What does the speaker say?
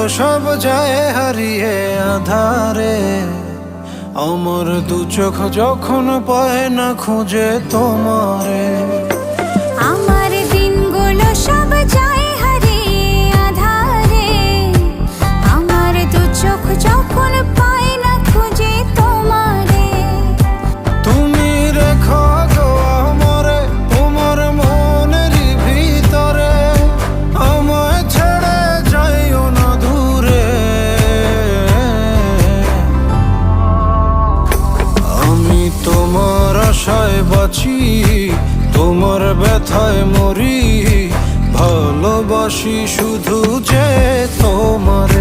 সব যায় হারিয়ে আধারে। আমার দু চোখ যখন পায় না খুঁজে তোমারে। আমার দিনগুলো সব যায় হারিয়ে আঁধারে। আমার দু চোখ যখন পায় না খুঁজে তোমারে। তুমি রেখো গো আমারে তোমার মনেরই ভিতরে, আমায় ছেড়ে যাইও না দূরে। আমি তোমার আশায় বাঁচি, তোমার ব্যথায় মরি, ভালোবাসি শুধু যে তোমার।